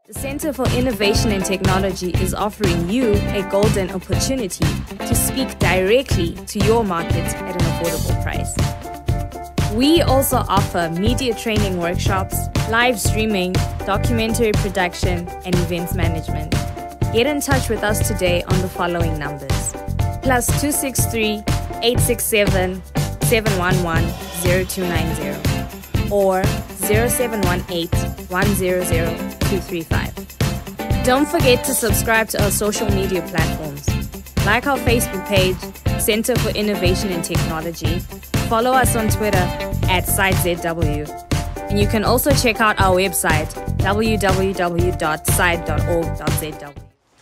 The Center for Innovation and Technology is offering you a golden opportunity to speak directly to your market at an affordable price. We also offer media training workshops, live streaming, documentary production, and events management. Get in touch with us today on the following numbers: +263 867 711 0290 or 0718 100 235. Don't forget to subscribe to our social media platforms. Like our Facebook page, Center for Innovation and Technology. Follow us on Twitter @SiteZW. And you can also check out our website, www.site.org.zw.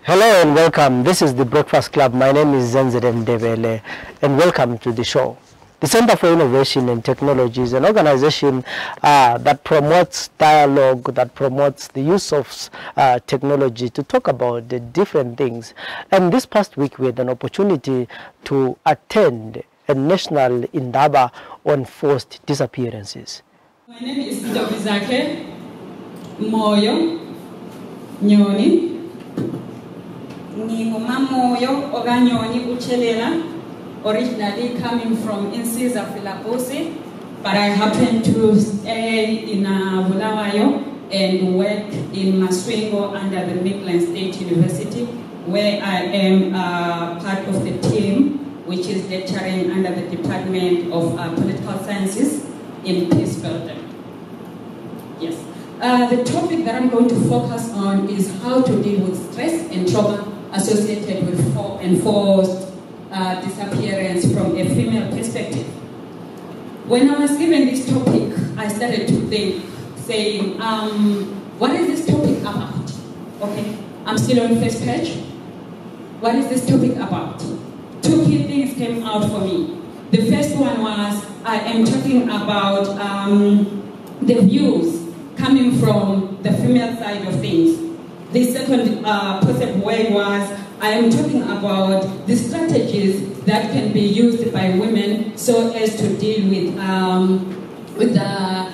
Hello and welcome. This is the Breakfast Club. My name is Zenzele Ndebele and welcome to the show. The Center for Innovation and Technology is an organization that promotes dialogue, that promotes the use of technology to talk about the different things. And this past week we had an opportunity to attend a national Indaba on forced disappearances. My name is Dr Zakhe Moyo Nyoni. Moyo Oganyoni Uchelela, originally coming from Insiza Filabosi, but I happen to stay in Bulawayo and work in Maswingo under the Midland State University, where I am part of the team which is lecturing under the Department of Political Sciences in Peace Building. Yes. The topic that I'm going to focus on is how to deal with stress and trauma associated with enforced disappearance from a female perspective. When I was given this topic, I started to think, saying, what is this topic about? Okay, I'm still on the first page. What is this topic about? Two key things came out for me. The first one was, I am talking about the views coming from the female side of things. The second possible way was, I am talking about the strategies that can be used by women so as to deal with the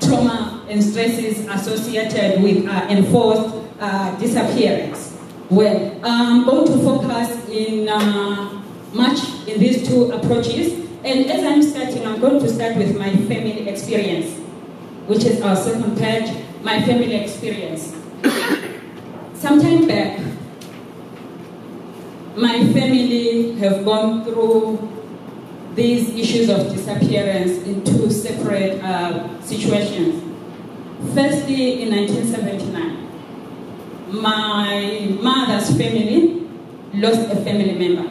trauma and stresses associated with enforced disappearance. Well, I'm going to focus much in these two approaches, and as I'm starting, I'm going to start with my family experience, which is our second page, my family experience. Sometime back, my family have gone through these issues of disappearance in two separate situations. Firstly, in 1979, my mother's family lost a family member.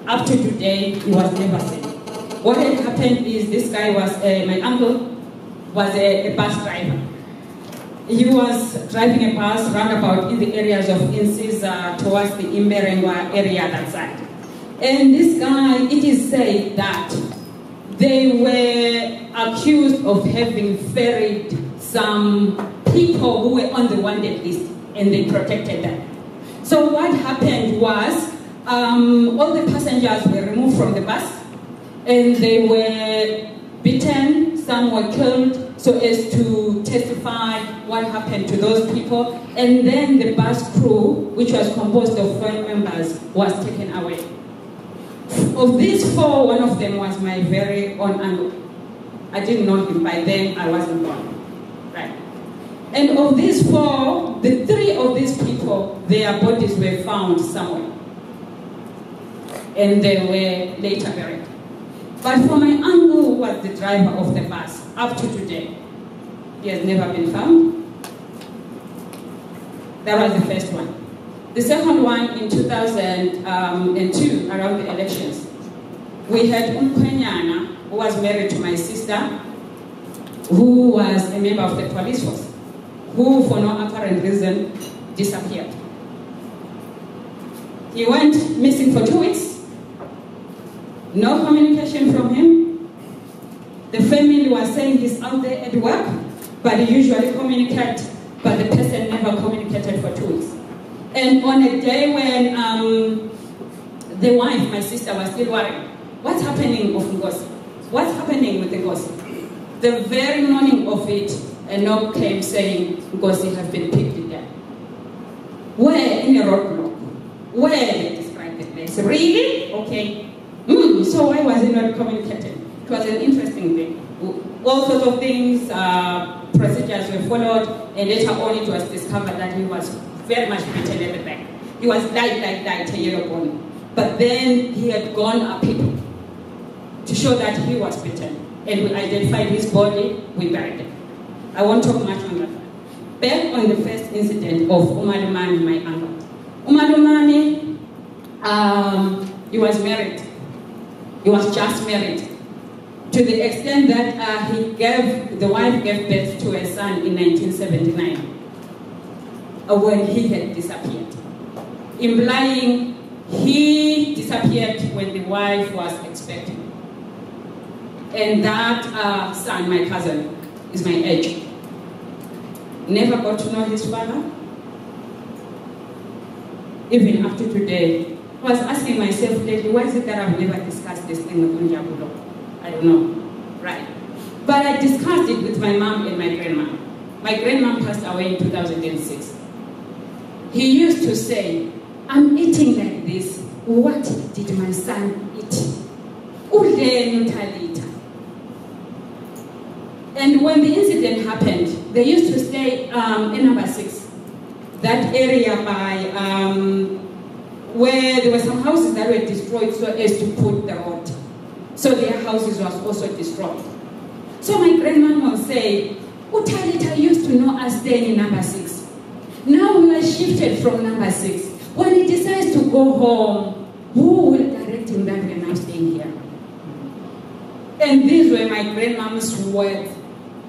Up to today, he was never seen. What had happened is this guy was, my uncle was a bus driver. He was driving a bus roundabout in the areas of Insiza towards the Imberengwa area that side. And this guy, it is said that they were accused of having ferried some people who were on the wanted list, and they protected them. So what happened was, all the passengers were removed from the bus, and they were beaten, some were killed, so as to testify what happened to those people. And then the bus crew, which was composed of 4 members, was taken away. Of these 4, one of them was my very own uncle. I didn't know him. By then, I wasn't born. Right. And of these 4, the 3 of these people, their bodies were found somewhere. And they were later buried. But for my uncle, who was the driver of the bus, up to today, he has never been found. That was the first one. The second one, in 2002, around the elections, we had Umkwenyana, who was married to my sister, who was a member of the police force, who, for no apparent reason, disappeared. He went missing for 2 weeks. No communication from him. The family was saying he's out there at work, but he usually communicates, but the person never communicated for 2 weeks. And on a day when the wife, my sister, was still worried, what's happening with the gossip? What's happening with the gossip? The very morning of it, a knock came saying, because you have been picked again. Where? In a roadblock. Where? They described the place. Really? Okay. So why was it not communicated? It was an interesting thing. All sorts of things, procedures were followed, and later on it was discovered that he was very much beaten at the back. He was light, a yellow bone. But then he had gone up people to show that he was beaten. And we identified his body, we buried it. I won't talk much on that. Back on the first incident of Umalumani, my uncle. Umalumani, he was married. He was just married. To the extent that the wife gave birth to a son in 1979, when he had disappeared. Implying he disappeared when the wife was expecting. And that son, my cousin, is my age. Never got to know his father. Even after today, I was asking myself lately, why is it that I've never discussed this thing with Ndebele? I don't know, right? But I discussed it with my mom and my grandma. My grandma passed away in 2006. He used to say, I'm eating like this. What did my son eat? And when the incident happened, they used to stay in number 6, that area by where there were some houses that were destroyed so as to put the road. So their houses was also destroyed. So my grandma will say, Utalita used to know us staying in number 6. Now we are shifted from number 6. When he decides to go home, who will direct him that we're now staying here? And these were my grandmom's words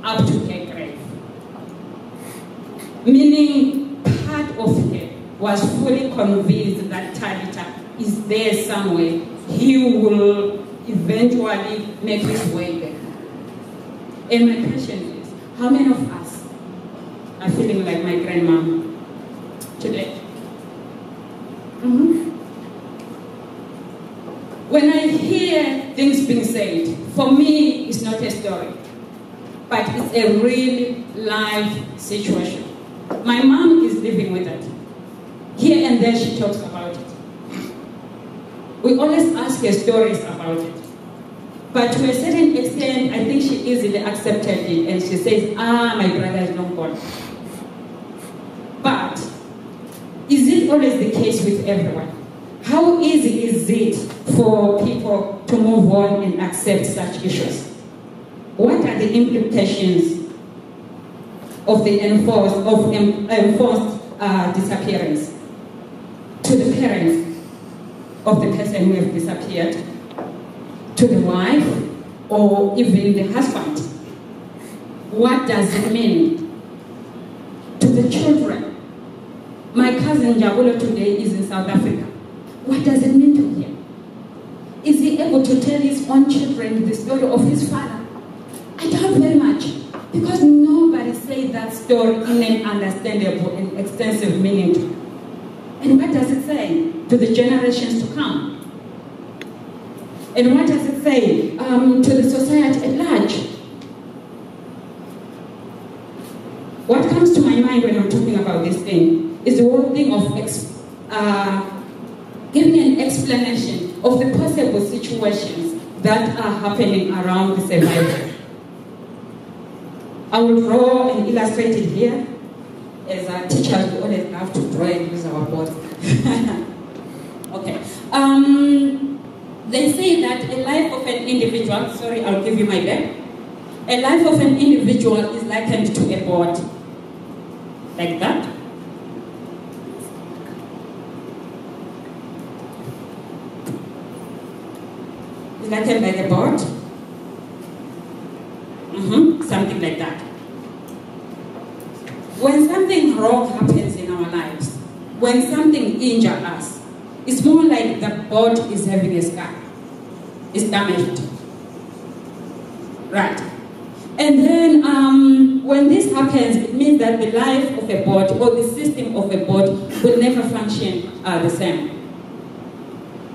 up to her grave. Meaning, part of her was fully convinced that Talita is there somewhere. He will eventually make his way back. And my question is, how many of us are feeling like my grandmom today? When I hear things being said, for me, it's not a story, but it's a real life situation. My mom is living with it. Here and there she talks about it. We always ask her stories about it. But to a certain extent, I think she easily accepted it and she says, my brother is not gone. But is it always the case with everyone? How easy is it for people to move on and accept such issues? What are the implications of the enforced disappearance to the parents of the person who has disappeared, to the wife, or even the husband? What does it mean to the children? My cousin Jabulo today is in South Africa. What does it mean to him? Is he able to tell his own children the story of his father? I doubt very much, because nobody says that story in an understandable and extensive meaning. And what does it say to the generations to come? And what does it say to the society at large? What comes to my mind when I'm talking about this thing is the whole thing of giving an explanation of the possible situations that are happening around the survivor. I will draw and illustrate it here. As our teachers, we always have to draw and use our board. Okay. They say that a life of an individual, sorry, I'll give you my bag. A life of an individual is likened to a board. Like that. It's likened like a board. Something like that. When something wrong happens in our lives, when something injures us, it's more like the board is having a scar. It's damaged. Right. And then when this happens, it means that the life of a board or the system of a board will never function the same.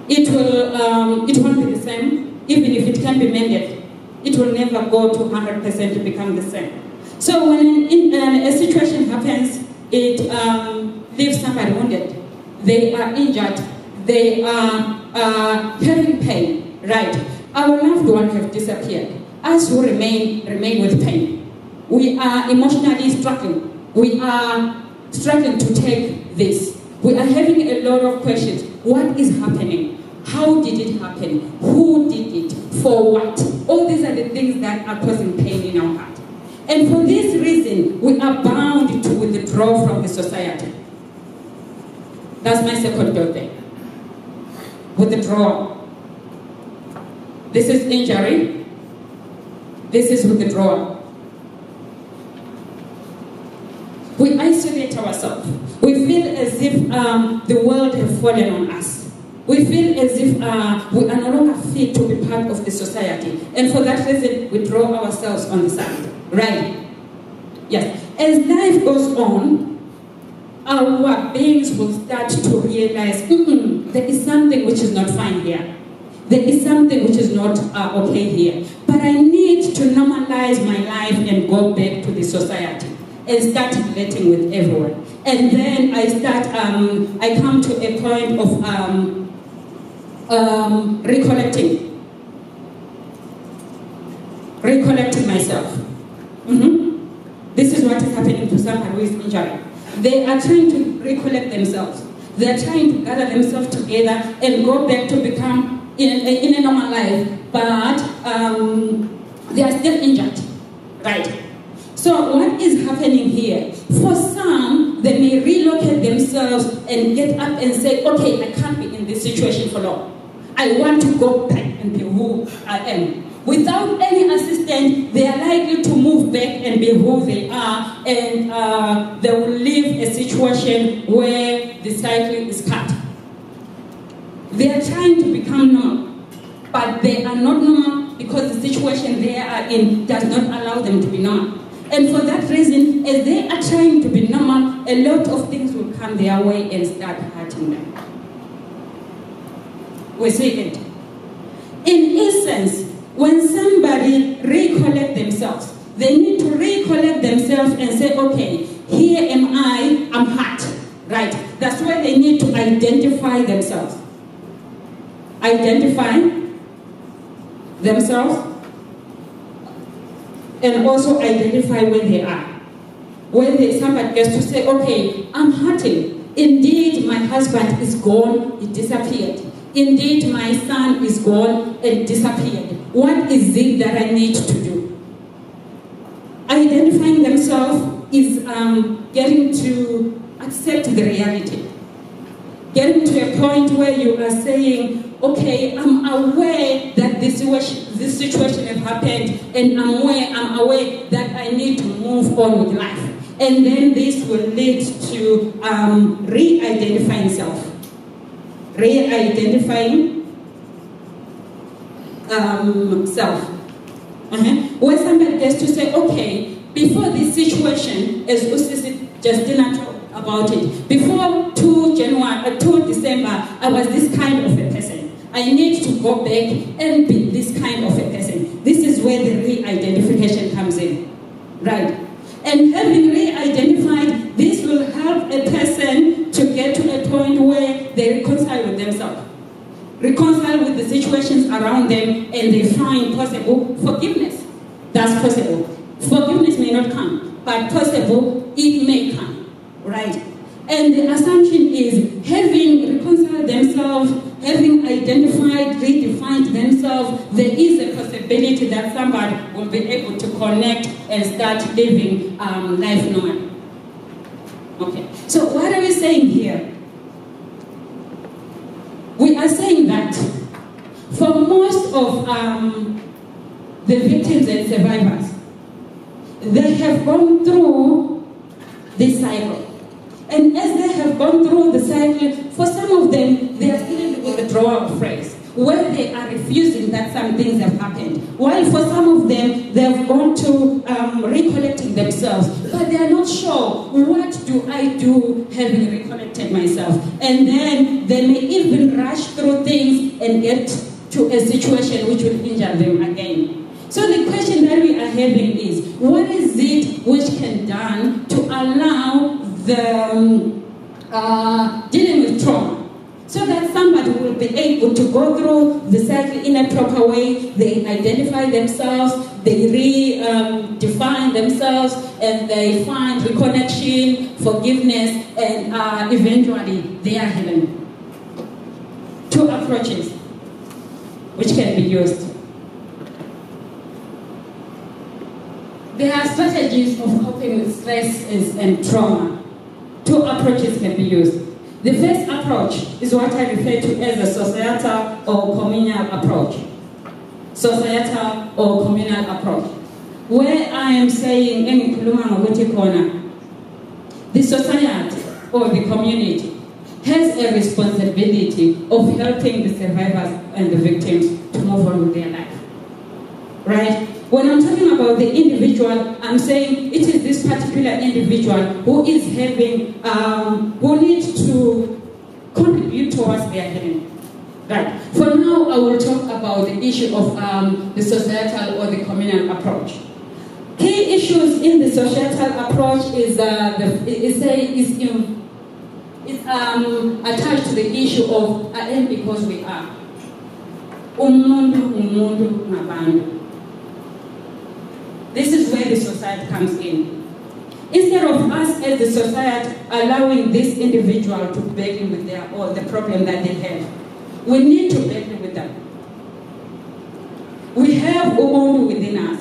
It won't be the same, even if it can be mended. It will never go to 100% to become the same. So when a situation happens, it leaves somebody wounded. They are injured. They are having pain, right? Our loved ones have disappeared. Us who remain with pain. We are emotionally struggling. We are struggling to take this. We are having a lot of questions. What is happening? How did it happen? Who did it? For what? All these are the things that are causing pain in our heart. And for this reason, we are bound to withdraw from the society. That's my second dot there. Withdrawal. This is injury. This is withdrawal. We isolate ourselves. We feel as if the world has fallen on us. We feel as if we are no longer fit to be part of the society. And for that reason, we draw ourselves on the side. Right? Yes. As life goes on, our beings will start to realize, there is something which is not fine here. There is something which is not okay here. But I need to normalize my life and go back to the society and start relating with everyone. And then I come to a point of recollecting myself. This is what is happening to someone who is injured. They are trying to recollect themselves. They are trying to gather themselves together and go back to become in a normal life, but they are still injured, right? So what is happening here? For some, they may relocate themselves and get up and say, okay, I can't be in this situation for long. I want to go back and be who I am. Without any assistance, they are likely to move back and be who they are, and they will live a situation where the cycle is cut. They are trying to become normal, but they are not normal because the situation they are in does not allow them to be normal. And for that reason, as they are trying to be normal, a lot of things will come their way and start hurting them. We see it. In essence, when somebody recollect themselves, they need to recollect themselves and say, okay, here am I, I'm hurt, right? That's why they need to identify themselves. Identify themselves and also identify where they are. When somebody gets to say, okay, I'm hurting. Indeed, my husband is gone, he disappeared. Indeed, my son is gone and disappeared. What is it that I need to do? Identifying themselves is getting to accept the reality. Getting to a point where you are saying, okay, I'm aware that this situation has happened, and I'm aware that I need to move on with life. And then this will lead to re-identifying self. Re-identifying self. Where somebody gets to say, okay, before this situation, as Justina talked about it, before 2 December, I was this kind of a person. I need to go back and be this kind of a person. This is where the re-identification comes in, right? And having re-identified, this will help a person to get to a point where they reconcile with themselves. Reconcile with the situations around them, and they find possible forgiveness. That's possible. Forgiveness may not come, but possible it may come, right? And the assumption is, having reconciled themselves, having identified, redefined themselves, there is a possibility that somebody will be able to connect and start living life normal. Okay, so what are we saying here? We are saying that for most of the victims and survivors, they have gone through this cycle. And as they have gone through the cycle, for some of them, they are still in the withdrawal phase, where they are refusing that some things have happened. While for some of them, they have gone to recollecting themselves, but they are not sure, what do I do having recollected myself? And then they may even rush through things and get to a situation which will injure them again. So the question that we are having is, what is it which can be done to allow the dealing with trauma? So that somebody will be able to go through the cycle in a proper way, they identify themselves, they redefine themselves, and they find reconnection, forgiveness, and eventually they are healing. Two approaches which can be used. There are strategies of coping with stresses and trauma. Two approaches can be used. The first approach is what I refer to as a societal or communal approach. Societal or communal approach. Where I am saying, the society or the community has a responsibility of helping the survivors and the victims to move on with their life. Right? When I'm talking about the individual, I'm saying it is this particular individual who is having, who needs to contribute towards their healing. Right. For now, I will talk about the issue of the societal or the communal approach. Key issues in the societal approach is attached to the issue of I am because we are. Umuntu ngabantu. This is where the society comes in. Instead of us as the society allowing this individual to battle with their or the problem that they have, we need to battle with them. We have Ubuntu within us.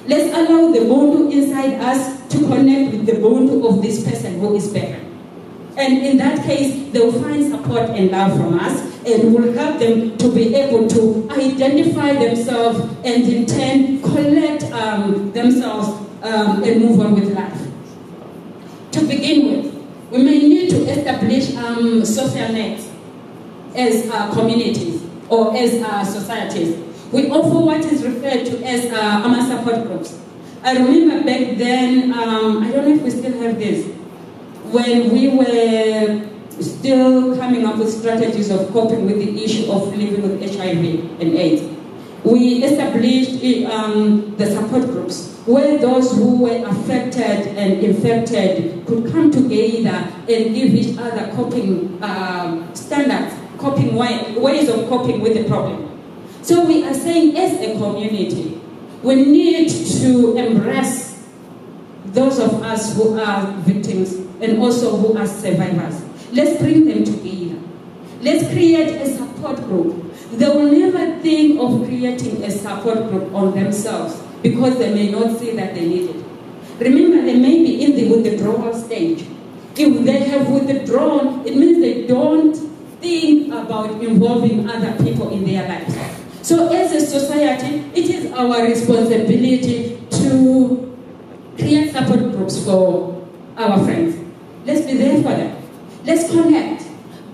Let's allow the Ubuntu inside us to connect with the Ubuntu of this person who is better. And in that case, they will find support and love from us, and will help them to be able to identify themselves and in turn collect themselves and move on with life. To begin with, we may need to establish social nets as communities or as societies. We offer what is referred to as support groups. I remember back then, I don't know if we still have this, when we were still coming up with strategies of coping with the issue of living with HIV and AIDS. We established the support groups where those who were affected and infected could come together and give each other coping standards, coping ways of coping with the problem. So we are saying as a community, we need to embrace those of us who are victims and also who are survivors. Let's bring them together. Let's create a support group. They will never think of creating a support group on themselves because they may not see that they need it. Remember, they may be in the withdrawal stage. If they have withdrawn, it means they don't think about involving other people in their lives. So as a society, it is our responsibility to create support groups for our friends. Let's be there for them. Let's connect.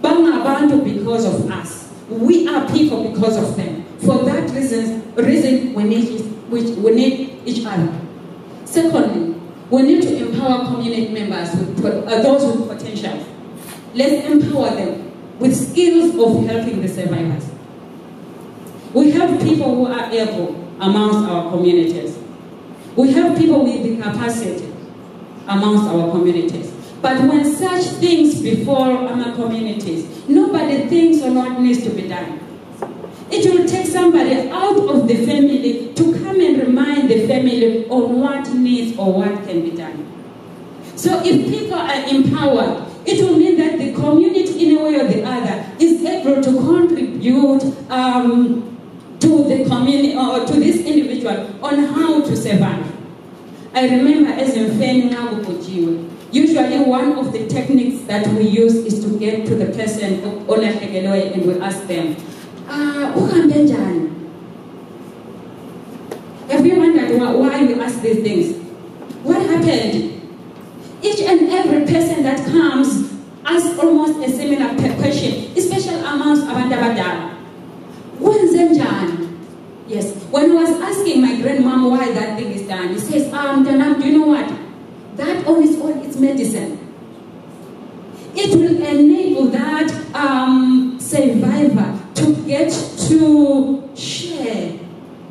Bangabantu because of us. We are people because of them. For that reason we need each other. Secondly, we need to empower community members, those with potential. Let's empower them with skills of helping the survivors. We have people who are able amongst our communities. We have people with the capacity amongst our communities. But when such things befall our communities, nobody thinks on what needs to be done. It will take somebody out of the family to come and remind the family on what needs or what can be done. So if people are empowered, it will mean that the community in a way or the other is able to contribute to the community or to this individual on how to survive. I remember as in usually one of the techniques that we use is to get to the person and we ask them, have you wondered why we ask these things? What happened? Each and every person that comes asks almost a similar question, especially amongst Abandabadal. Yes, when I was asking my grandmom why that thing is done, he says, Danam, do you know what? That on its own, it's medicine. It will enable that survivor to get to share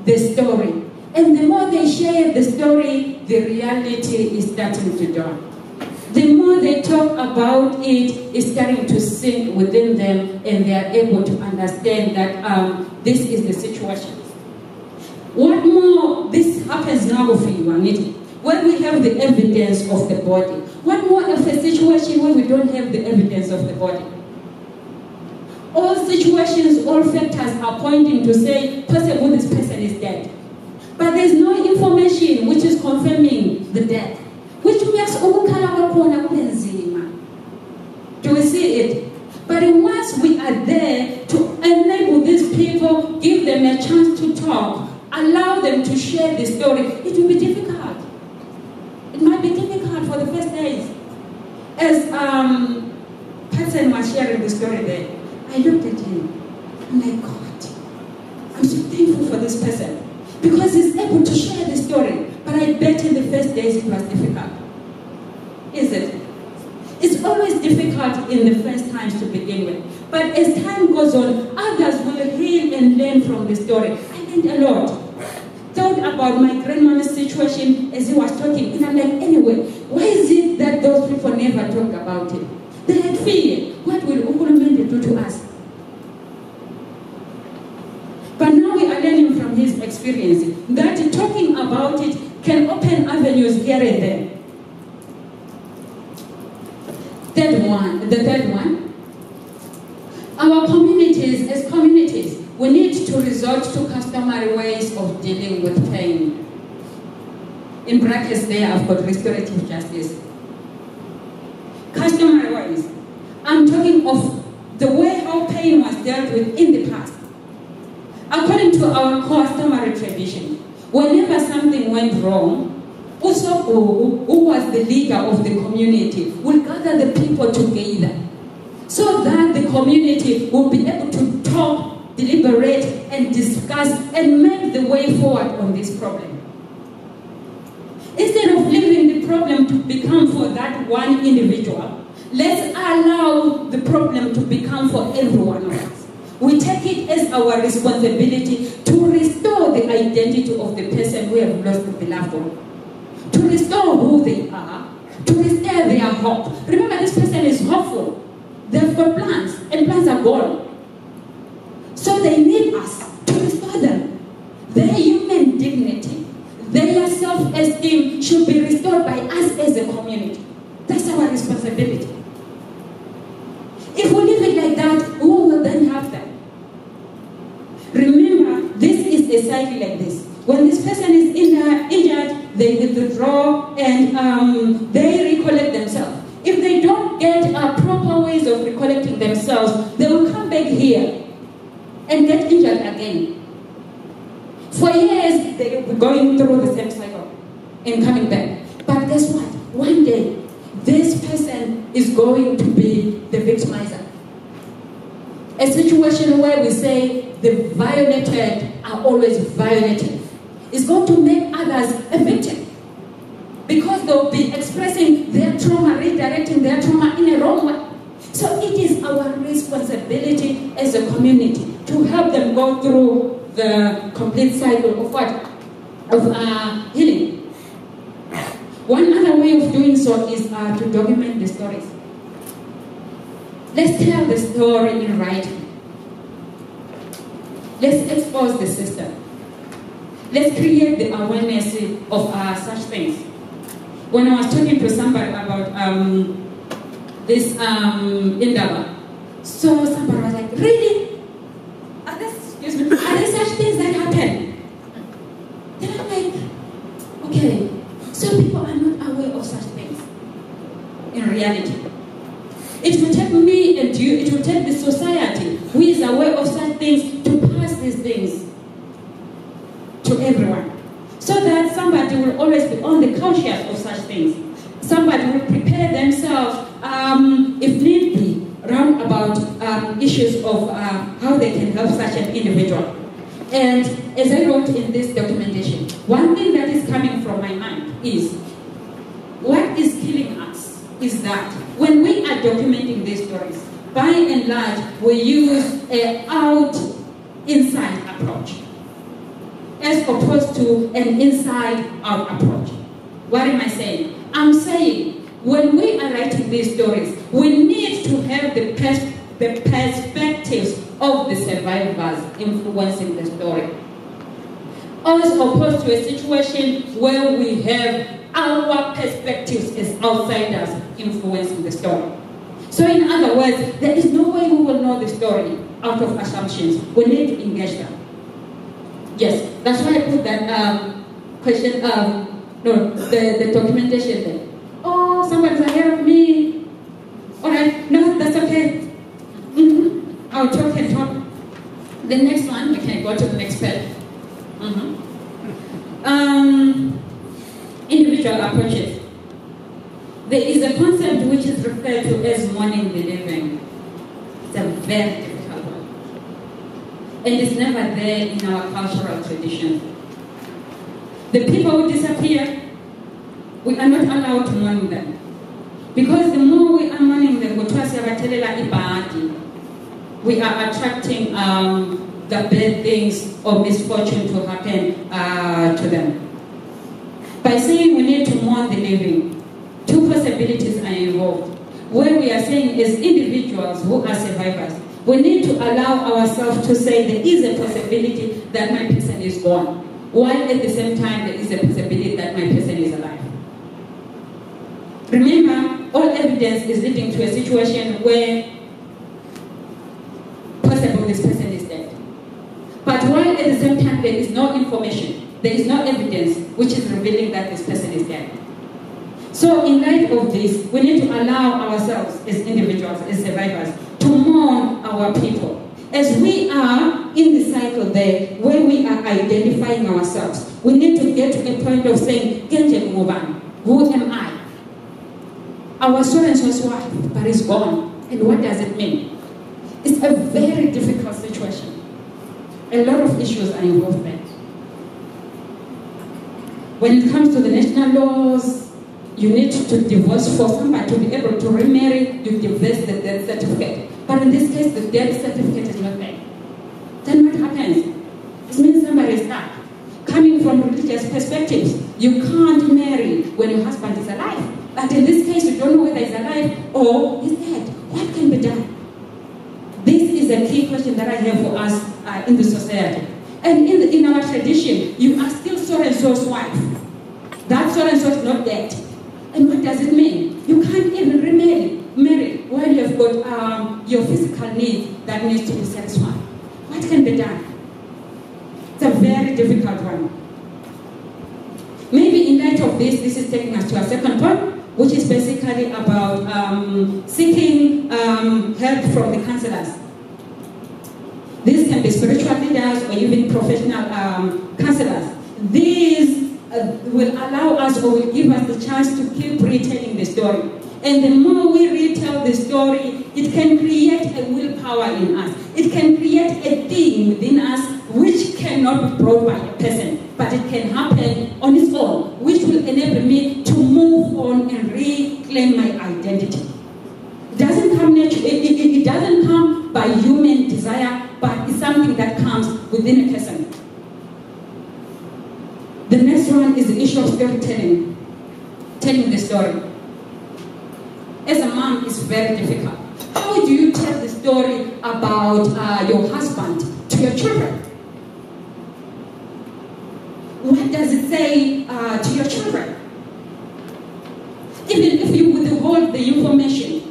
the story And the more they share the story, the reality is starting to dawn. The more they talk about it, it's starting to sink within them, and they are able to understand that this is the situation. What more, this happens now for you, Anita, when we have the evidence of the body. What more of a situation where we don't have the evidence of the body? All situations, all factors are pointing to say, possible this person is dead. But there's no information which is confirming the death. Which makes do we see it? But once we are there to enable these people, give them a chance to talk, allow them to share the story, it will be difficult. It might be difficult for the first days. As person was sharing the story there, I looked at him. I'm like, God, I'm so thankful for this person. Because he's able to share the story. But I bet in the first days it was difficult. Is it? It's always difficult in the first times to begin with. But as time goes on, others will hear and learn from the story. I learned a lot. Thought about my grandmother's situation as he was talking. And I'm like, anyway, why is it that those people never talk about it? They had fear. What will Uhulumende do to us? But now we are learning from his experience that talking about it can open avenues here and there. The third one, our communities, as communities, we need to resort to customary ways of dealing with pain. In brackets there, I've got restorative justice. Customary ways. I'm talking of the way how pain was dealt with in the past. According to our customary tradition, whenever something went wrong, Usobu, who was the leader of the community, will gather the people together so that the community will be able to talk, deliberate, and discuss and make the way forward on this problem. Instead of leaving the problem to become for that one individual, let's allow the problem to become for every one of us. We take it as our responsibility to restore the identity of the person who have lost the beloved one. To restore who they are, to restore their hope. Remember, this person is hopeful. They've got plans, and plans are gone. So they need us to restore them. Their human dignity, their self-esteem should be restored by us as a community. That's our responsibility. If we leave it like that, who will then have them? Remember, this is a cycle like this. When this person is injured, they withdraw and they recollect themselves. If they don't get proper ways of recollecting themselves, they will come back here and get injured again. For years, they will be going through the same cycle and coming back. But guess what? One day, this person is going to be the victimizer. A situation where we say the violated are always violated is going to make others a victim, because they'll be expressing their trauma, redirecting their trauma in a wrong way. So it is our responsibility as a community to help them go through the complete cycle of what? Of healing. One other way of doing so is to document the stories. Let's tell the story in writing. Let's expose the system. Let's create the awareness of such things. When I was talking to somebody about this Indaba, so somebody was like, really? Are there such things that happen? Then I'm like, okay, so people are not aware of such things in reality. It will take me and you, it will take the society who is aware of such things to pass these things to everyone. So that somebody will always be on the conscious of such things. Somebody will prepare themselves, if need be, around about issues of how they can help such an individual. And as I wrote in this documentation, one thing that is coming from my mind is, what is killing us is that when we are documenting these stories, by and large, we use an out-inside approach. as opposed to an inside-out approach. What am I saying? I'm saying when we are writing these stories, we need to have the perspectives of the survivors influencing the story, as opposed to a situation where we have our perspectives as outsiders influencing the story. So in other words, there is no way we will know the story out of assumptions. We need to engage them. Yes, that's why I put that question, the documentation there. Oh, somebody's ahead of me. All right, no, that's okay. I'll talk and talk. The next one, we can go to the next page. Individual approaches. There is a concept which is referred to as mourning the living. It's a very difficult one. And it's never there in our cultural traditions. The people who disappear, we are not allowed to mourn them. Because the more we are mourning them, we are attracting the bad things or misfortune to happen to them. By saying we need to mourn the living, two possibilities are involved. Where we are saying as individuals who are survivors, we need to allow ourselves to say there is a possibility that my person is gone, while at the same time there is a possibility that my person is alive. Remember, all evidence is leading to a situation where possibly this person is dead. But while at the same time there is no information, there is no evidence which is revealing that this person is dead. So in light of this, we need to allow ourselves as individuals, as survivors, to mourn our people. As we are in the cycle there, where we are identifying ourselves, we need to get to a point of saying, who am I? Our so-and-so's wife, but is gone. And what does it mean? It's a very difficult situation. A lot of issues are involved there. When it comes to the national laws, you need to divorce for somebody to be able to remarry, you divorce the death certificate. But in this case, the death certificate is not there. Then what happens? It means somebody is stuck. Coming from religious perspectives, you can't marry when your husband is alive. But in this case, you don't know whether he's alive or he's dead. What can be done? This is a key question that I have for us in the society. And in our tradition, you are still so-and-so's wife. That so-and-so is not dead. And what does it mean? You can't even remarry while you've got your physical needs that needs to be satisfied. What can be done? It's a very difficult one. Maybe in light of this is taking us to a second point, which is basically about seeking help from the counselors. These can be spiritual leaders or even professional counselors. These will allow us or will give us the chance to keep retelling the story. And the more we retell the story, it can create a willpower in us. It can create a thing within us which cannot be brought by a person, but it can happen on its own, which will enable me to move on and reclaim my identity. It doesn't come naturally, it doesn't come by human desire, but it's something that comes within a person. The next one is the issue of storytelling, telling the story. As a mom, it's very difficult. How do you tell the story about your husband to your children? What does it say to your children? Even if you withhold the information,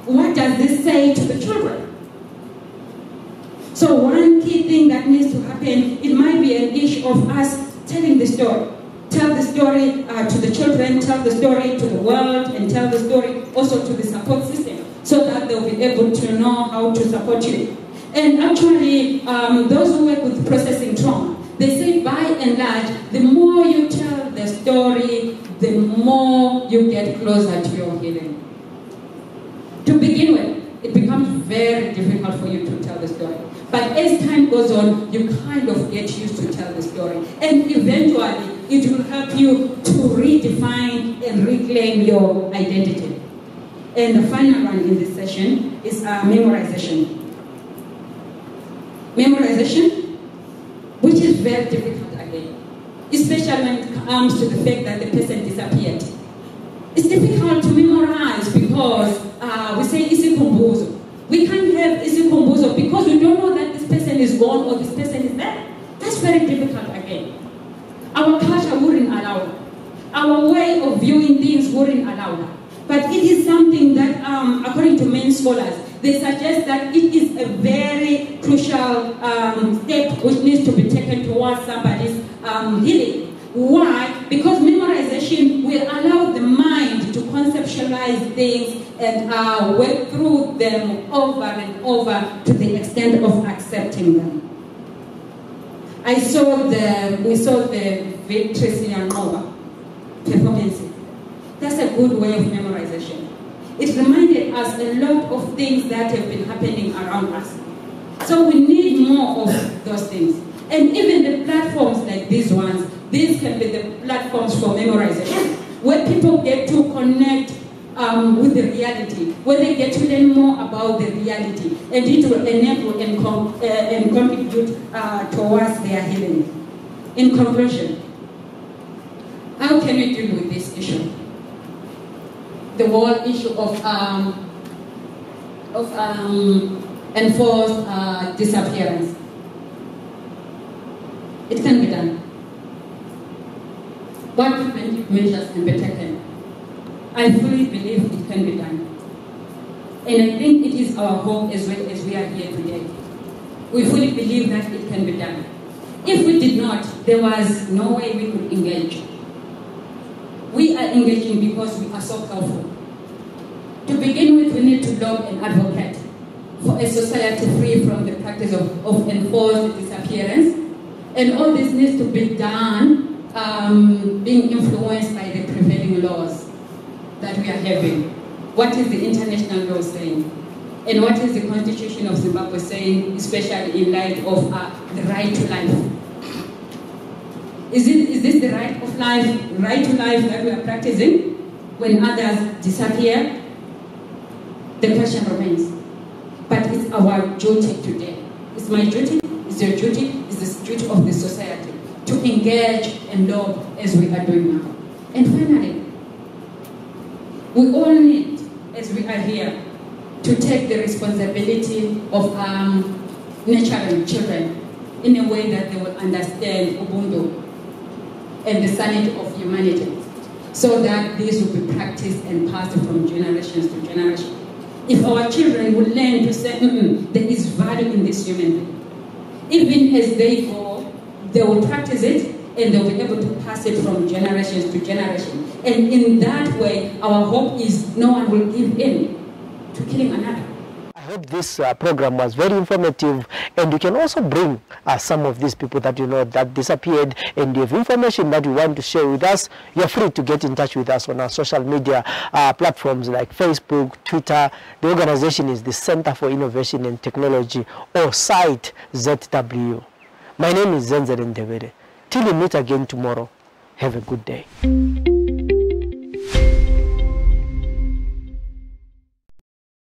what does this say to the children? So one key thing that needs to happen, it might be an issue of us telling the story. Tell the story to the children, tell the story to the world, and tell the story also to the support system, so that they'll be able to know how to support you. And actually, those who work with processing trauma, they say by and large, the more you tell the story, the more you get closer to your healing. To begin with, it becomes very difficult for you to tell the story. But as time goes on, you kind of get used to tell the story. And eventually, it will help you to redefine and reclaim your identity. And the final one in this session is memorization. Memorization, which is very difficult especially when it comes to the fact that the person disappeared. It's difficult to memorize because we say isikhumbuzo. We can't have isikhumbuzo because we don't know that this person is gone or this person is there. That's very difficult again. Our culture wouldn't allow that. Our way of viewing things wouldn't allow that. But it is something that, according to many scholars, they suggest that it is a very crucial step which needs to be taken towards somebody's healing. Why? Because memorization will allow the mind to conceptualize things and work through them over and over to the extent of accepting them. We saw the Victory Siyanqoba performance. That's a good way of memorization. It reminded us a lot of things that have been happening around us. So we need more of those things. And even the platforms like these ones, these can be the platforms for memorization, where people get to connect with the reality, where they get to learn more about the reality, and it will enable and contribute towards their healing. In conclusion, how can we deal with this issue? The whole issue of enforced disappearance. It can be done. What preventive measures can be taken? I fully believe it can be done. And I think it is our hope as well as we are here today. We fully believe that it can be done. If we did not, there was no way we could engage. We are engaging because we are so powerful. To begin with, we need to lobby and advocate for a society free from the practice of enforced disappearance. And all this needs to be done being influenced by the prevailing laws that we are having. What is the international law saying? And what is the Constitution of Zimbabwe saying, especially in light of the right to life? Is this the right to life that we are practicing when others disappear? The question remains. But it's our duty today. It's my duty, it's your duty, it's the duty of the society to engage and lobby as we are doing now. And finally, we all need, as we are here, to take the responsibility of nurturing children in a way that they will understand Ubuntu and the sanity of humanity, so that this will be practiced and passed from generations to generation. If our children will learn to say, there is value in this human being, even as they go, they will practice it and they'll be able to pass it from generations to generation. And in that way, our hope is no one will give in to killing another. I hope this program was very informative, and you can also bring some of these people that you know that disappeared, and you have information that you want to share with us. You're free to get in touch with us on our social media platforms like Facebook, Twitter. The organization is the Center for Innovation and Technology, or site ZW. My name is Zenzele Ndebele. Till we meet again tomorrow, have a good day.